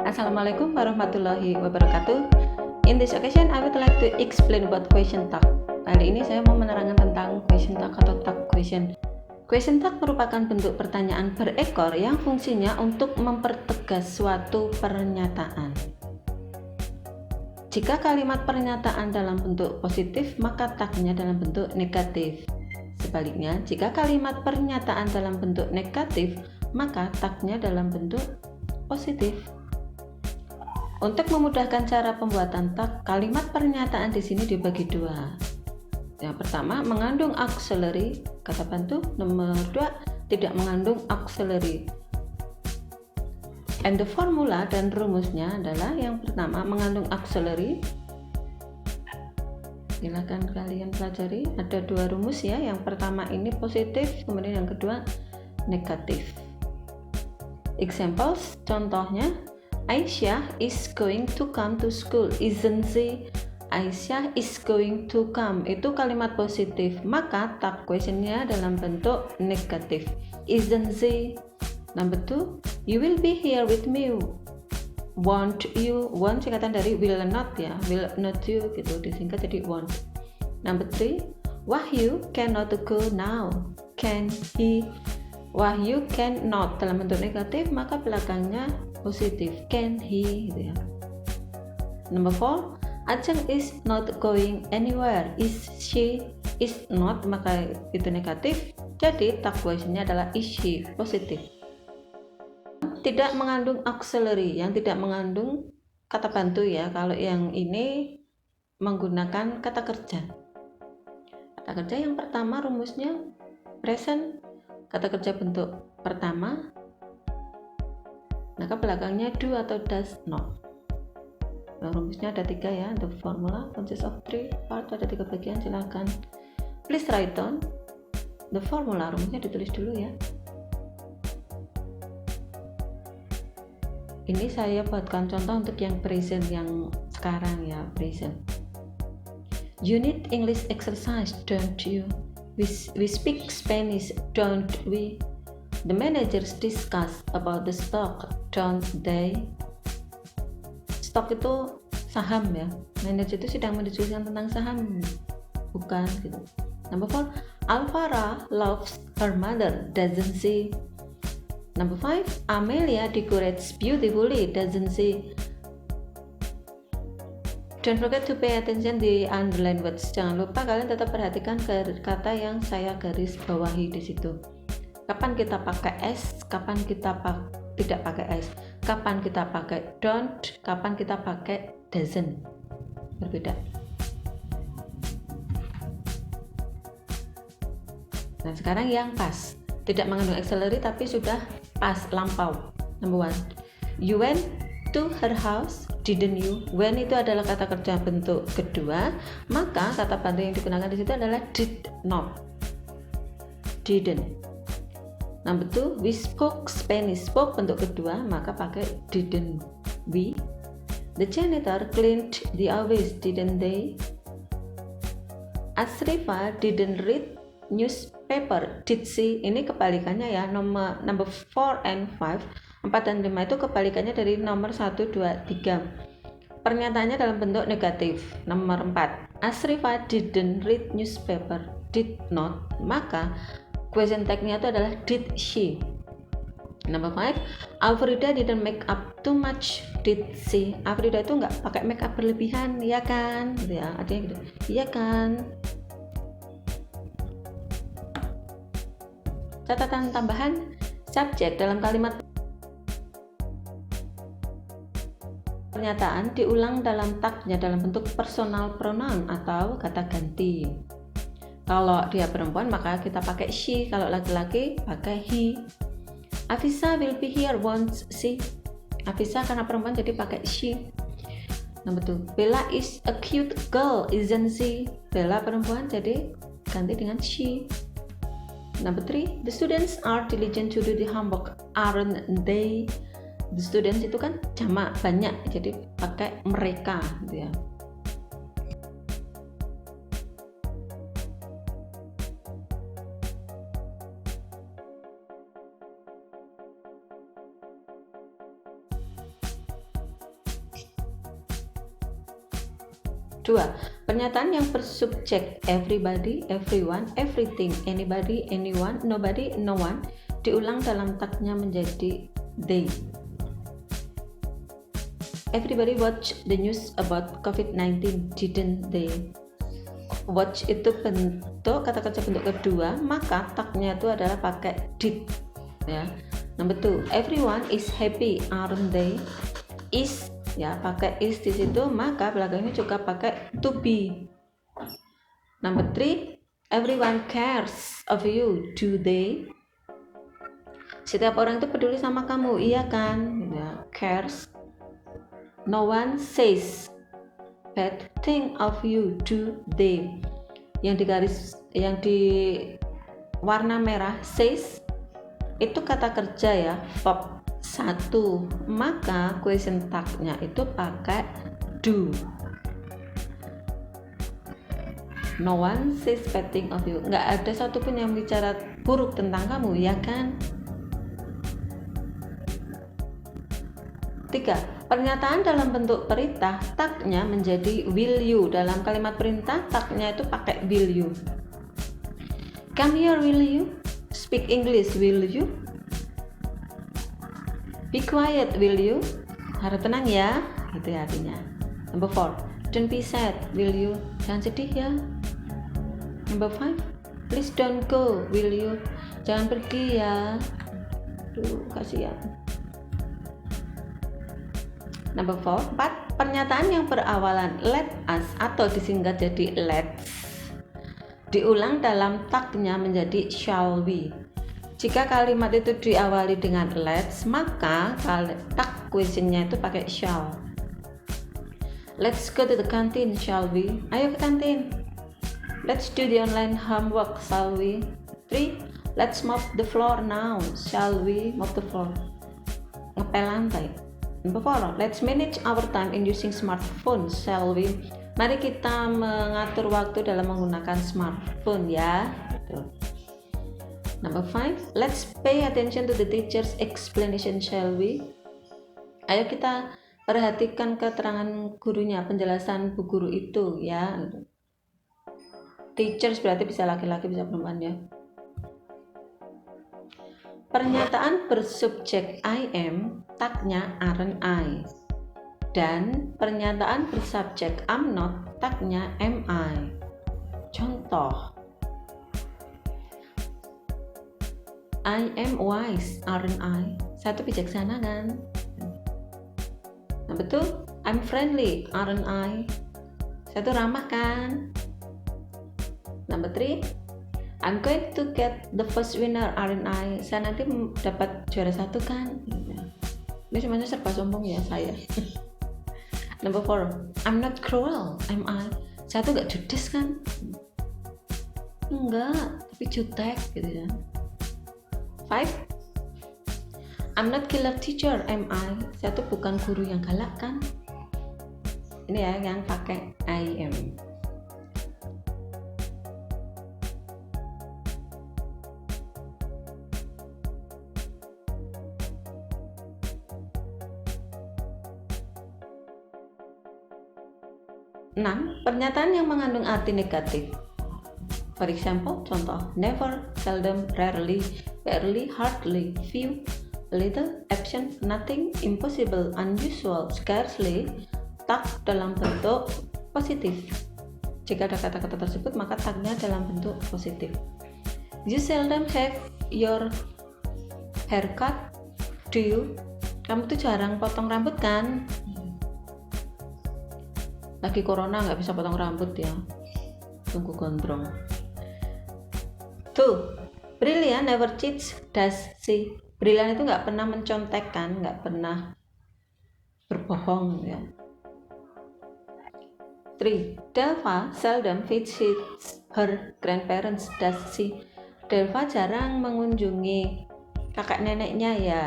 Assalamualaikum warahmatullahi wabarakatuh. In this occasion, I would like to explain about question tag. Kali ini saya mau menerangkan tentang question tag atau tag question. Question tag merupakan bentuk pertanyaan berekor yang fungsinya untuk mempertegas suatu pernyataan. Jika kalimat pernyataan dalam bentuk positif, maka tagnya dalam bentuk negatif. Sebaliknya, jika kalimat pernyataan dalam bentuk negatif, maka tagnya dalam bentuk positif. Untuk memudahkan cara pembuatan tag, kalimat pernyataan di sini dibagi dua. Yang pertama, mengandung auxiliary, kata bantu. Nomor dua, tidak mengandung auxiliary. And the formula dan rumusnya adalah yang pertama, mengandung auxiliary. Silakan kalian pelajari. Ada dua rumus ya. Yang pertama ini positif, kemudian yang kedua negatif. Examples, contohnya, Aisyah is going to come to school, isn't she? Aisyah is going to come, itu kalimat positif, maka tag questionnya dalam bentuk negatif, isn't she? Number two, you will be here with me, won't you? Won't singkatan dari will not ya, will not you gitu, disingkat jadi won't. Number three, Wahyu cannot go now, can he? Wahyu cannot dalam bentuk negatif, maka belakangnya positif, can he gitu ya. Number 4, Ajeng is not going anywhere, is she? Is not, maka itu negatif, jadi tag questionnya adalah is she, positif. Tidak mengandung auxiliary, yang tidak mengandung kata bantu ya. Kalau yang ini menggunakan kata kerja. Kata kerja yang pertama rumusnya present, kata kerja bentuk pertama, maka belakangnya do atau does not. Nah, rumusnya ada 3 ya. The formula consists of 3 part, ada 3 bagian. Silakan please write down the formula. Rumusnya ditulis dulu ya. Ini saya buatkan contoh untuk yang present, yang sekarang ya, present. You need English exercise, don't you? We speak Spanish, don't we? The managers discuss about the stock, don't they? Stock itu saham ya. Manajer itu sedang mendiskusikan tentang saham, bukan gitu. Number 4, Alvara loves her mother, doesn't she? Number 5, Amelia decorates beautifully, doesn't she? Don't forget to pay attention di underline words. Jangan lupa kalian tetap perhatikan kata yang saya garis bawahi di situ. Kapan kita pakai s, kapan kita tidak pakai s, kapan kita pakai don't, kapan kita pakai doesn't. Berbeda. Nah, sekarang yang pas. Tidak mengandung auxiliary tapi sudah pas, lampau. Number 1. You went to her house, didn't you? When itu adalah kata kerja bentuk kedua, maka kata bantu yang digunakan di situ adalah did not, didn't. Number 2, we spoke Spanish. Spoke bentuk kedua, maka pakai didn't we. The janitor cleaned the office, didn't they? Asrifa didn't read newspaper, did she? Ini kebalikannya ya. Number 4 and 5, 4 dan 5 itu kebalikannya dari nomor 1, 2, 3. Pernyataannya dalam bentuk negatif. Nomor 4, Asrifa didn't read newspaper, did not, maka question tag-nya itu adalah did she. Number 5, Afrida didn't make up too much, did she? Afrida itu nggak pakai make up berlebihan, ya kan? Gitu ya, artinya gitu, iya kan? Catatan tambahan, subjek dalam kalimat pernyataan diulang dalam tagnya dalam bentuk personal pronoun atau kata ganti. Kalau dia perempuan maka kita pakai she, kalau laki-laki pakai he. Afisa will be here, won't she? Afisa karena perempuan jadi pakai she. Number 2, Bella is a cute girl, isn't she? Bella perempuan jadi ganti dengan she. Number 3, the students are diligent to do the homework, aren't they? The students itu kan jamak, banyak, jadi pakai mereka gitu ya. 2. Pernyataan yang bersubjek everybody, everyone, everything, anybody, anyone, nobody, no one diulang dalam tagnya menjadi they. Everybody watch the news about COVID-19, didn't they? Watch itu bentuk kata kerja bentuk kedua, maka tagnya itu adalah pakai did, ya. Number 2, everyone is happy, aren't they? Is, ya, pakai is di situ, maka belakangnya juga pakai to be. Number 3, everyone cares of you, do they? Setiap orang itu peduli sama kamu, iya kan? Ya, cares. No one says bad thing of you, do they? Yang di warna merah says itu kata kerja, ya, verb 1, maka question tag-nya itu pakai do. No one says bad thing of you, nggak ada satupun yang bicara buruk tentang kamu, ya kan? 3. Pernyataan dalam bentuk perintah, tagnya menjadi will you. Dalam kalimat perintah, tagnya itu pakai will you. Come here, will you? Speak English, will you? Be quiet, will you? Harap tenang ya, gitu ya artinya. Number 4, don't be sad, will you? Jangan sedih ya. Number 5, please don't go, will you? Jangan pergi ya. Duh, kasihan. Number 4, pernyataan yang berawalan let us atau disingkat jadi let's diulang dalam tagnya menjadi shall we. Jika kalimat itu diawali dengan let's, maka tag questionnya itu pakai shall. Let's go to the canteen, shall we? Ayo ke kantin. Let's do the online homework, shall we? 3. Let's mop the floor now, shall we? Mop the floor, ngepel lantai. Number 4, let's manage our time in using smartphone, shall we? Mari kita mengatur waktu dalam menggunakan smartphone, ya. Number 5, let's pay attention to the teacher's explanation, shall we? Ayo kita perhatikan keterangan gurunya, penjelasan bu guru itu, ya. Teachers berarti bisa laki-laki, bisa perempuan, ya. Pernyataan bersubjek I am, tagnya aren't I. Dan pernyataan bersubjek I'm not, tagnya am I. Contoh, I am wise, aren't I? Satu bijaksana kan? Number 2, I'm friendly, aren't I? Satu ramah kan? Number 3, I'm going to get the first winner, aren't I? Saya nanti dapat juara 1 kan? Ini semuanya serba sombong ya saya. Number 4, I'm not cruel, am I? Saya tuh gak judes kan? Enggak, tapi jutek gitu ya. 5, I'm not killer teacher, am I? Saya tuh bukan guru yang galak kan? Ini ya yang pakai I am. Pernyataan yang mengandung arti negatif. For example, contoh, never, seldom, rarely, barely, hardly, few, little, absent, nothing, impossible, unusual, scarcely, tag dalam bentuk positif. Jika ada kata-kata tersebut, maka tagnya dalam bentuk positif. You seldom have your haircut, do you? Kamu tuh jarang potong rambut kan? Lagi corona nggak bisa potong rambut ya, tunggu gondrong. 2, Brilliant never cheats, does she? Brilliant itu nggak pernah mencontekkan, nggak pernah berbohong ya. 3, Delva seldom visits her grandparents, does she? Delva jarang mengunjungi kakak neneknya ya.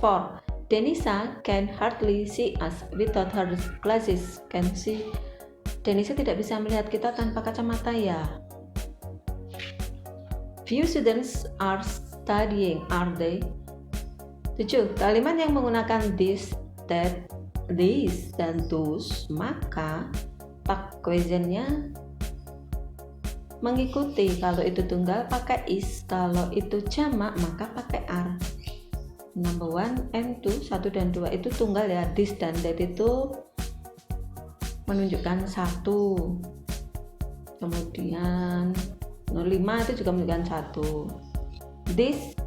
4, Denisa can hardly see us without her glasses, can she? Denisa tidak bisa melihat kita tanpa kacamata ya. Few students are studying, are they? 7, kalimat yang menggunakan this, that, this dan those, maka tag questionnya mengikuti. Kalau itu tunggal pakai is, kalau itu jamak maka pakai are. Number 1 and 2, 1 dan 2 itu tunggal ya, this dan that itu menunjukkan 1. Kemudian 5 itu juga menunjukkan 1. This,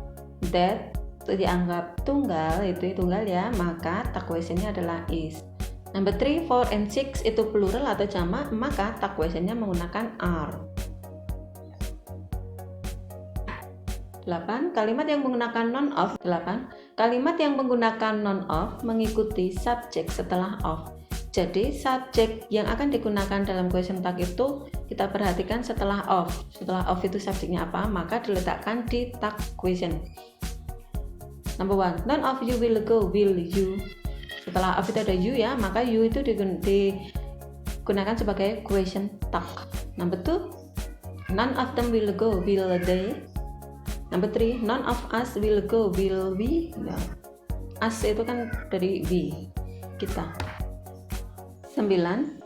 that itu dianggap tunggal, itu tunggal ya, maka tag questionnya adalah is. Number 3, 4 and 6 itu plural atau jamak, maka tag questionnya menggunakan are. 8. Kalimat yang menggunakan noun of. 8. Kalimat yang menggunakan noun of mengikuti subjek setelah of. Jadi subjek yang akan digunakan dalam question tag itu kita perhatikan setelah of. Setelah of itu subjeknya apa, maka diletakkan di tag question. Number 1. None of you will go. Will you? Setelah of itu ada you ya, maka you itu digunakan sebagai question tag. Number 2. None of them will go. Will they? Number 3, none of us will go. Will we? Ya. Us itu kan dari we, kita. 9.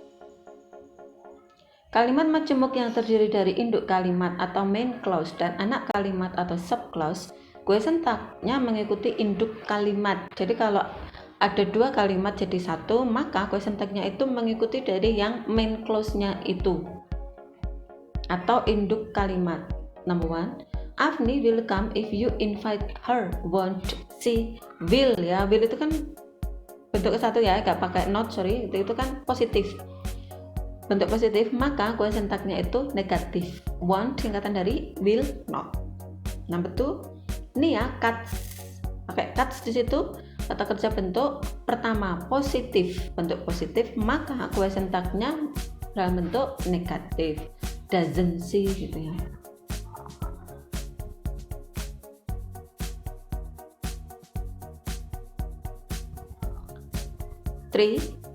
Kalimat majemuk yang terdiri dari induk kalimat atau main clause dan anak kalimat atau sub clause, question tag-nya mengikuti induk kalimat. Jadi kalau ada 2 kalimat jadi 1, maka question tag-nya itu mengikuti dari yang main clause-nya itu atau induk kalimat. Number 1, Afni will come if you invite her. Won't she? Will ya, will itu kan bentuk ke-1 ya, gak pakai not, sorry, itu kan positif, bentuk positif, maka question tag-nya itu negatif. Won't singkatan dari will not. Number 2, ini ya cuts, pakai cuts di situ, kata kerja bentuk pertama positif, bentuk positif, maka question tag-nya dalam bentuk negatif. Doesn't she gitu ya.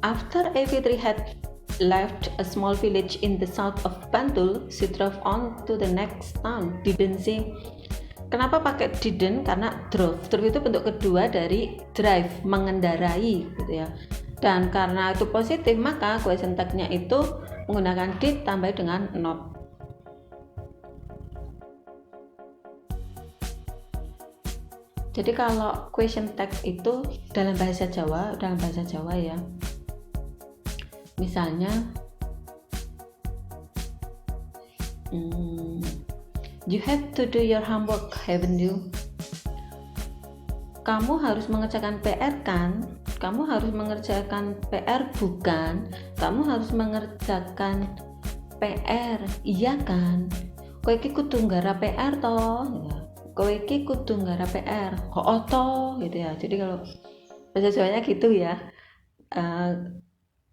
After Evitri had left a small village in the south of Bantul, she drove on to the next town. Didn't she? Kenapa pakai didn't? Karena drove. Drove itu bentuk kedua dari drive, mengendarai gitu ya. Dan karena itu positif, maka question tag-nya itu menggunakan did tambah dengan not. Jadi kalau question tag itu dalam bahasa Jawa ya. Misalnya you have to do your homework, haven't you? Kamu harus mengerjakan PR kan? Kamu harus mengerjakan PR bukan? Kamu harus mengerjakan PR, iya kan? Kowe iki kudu nggarap PR toh, ya. Kowe iki kudu nggarap PR, kok toh gitu ya. Jadi kalau bahasa Jawanya gitu ya.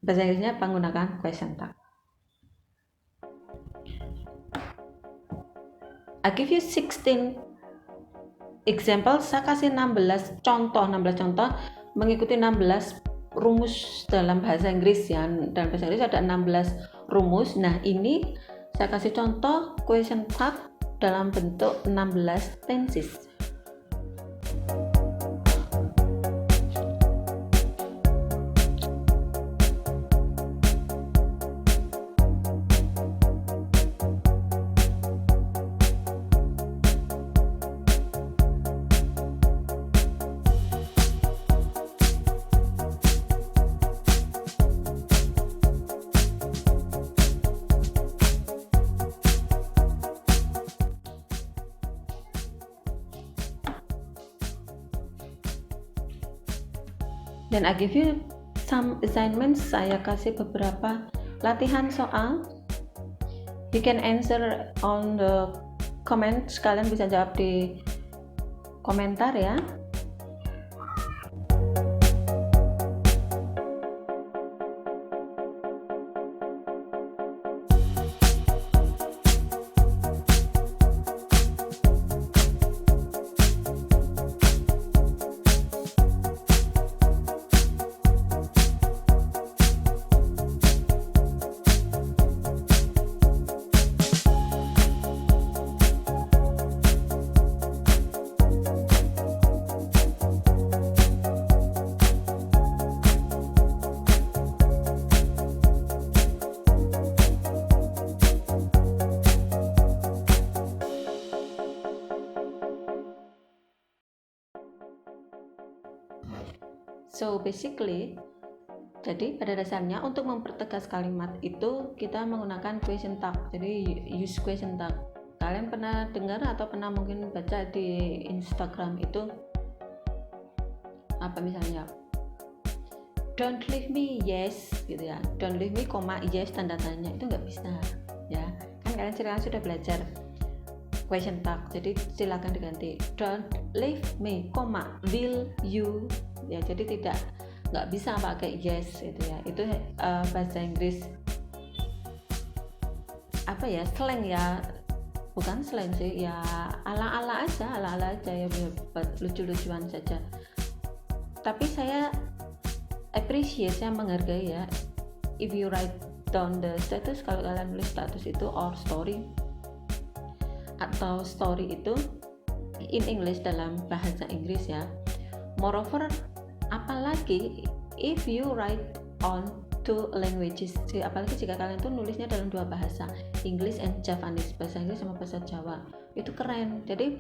Bahasa Inggrisnya menggunakan question tag. I give you 16 example, saya kasih 16 contoh mengikuti 16 rumus dalam bahasa Inggris ya. Dalam bahasa Inggris ada 16 rumus. Nah, ini saya kasih contoh question tag dalam bentuk 16 tenses. Dan I give you some assignments, saya kasih beberapa latihan soal. You can answer on the comments, kalian bisa jawab di komentar ya. So basically, jadi pada dasarnya untuk mempertegas kalimat itu kita menggunakan question tag. Jadi use question tag. Kalian pernah dengar atau pernah mungkin baca di Instagram itu apa misalnya, don't leave me yes gitu ya, don't leave me, yes tanda tanya, itu nggak bisa ya kan. Kalian sudah belajar question tag, jadi silakan diganti don't leave me, will you ya. Jadi nggak bisa pakai yes itu ya. Itu bahasa Inggris apa ya, slang ya, bukan slang sih ya, ala-ala aja ya, buat lucu-lucuan saja. Tapi saya appreciate, saya menghargai ya, if you write down the status, kalau kalian nulis status itu or story atau story itu in English dalam bahasa Inggris ya. Moreover, apalagi if you write on two languages, apalagi jika kalian tuh nulisnya dalam dua bahasa, English and Japanese, bahasa Inggris sama bahasa Jawa, itu keren. Jadi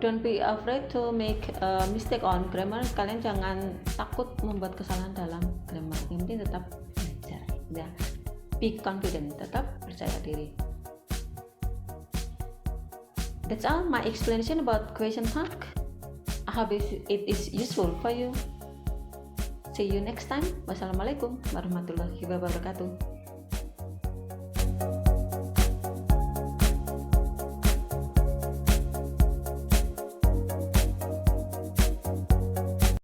don't be afraid to make a mistake on grammar. Kalian jangan takut membuat kesalahan dalam grammar, yang penting tetap belajar ya. Be confident, tetap percaya diri. That's all my explanation about question tag. I hope it is useful for you. See you next time. Wassalamualaikum warahmatullahi wabarakatuh.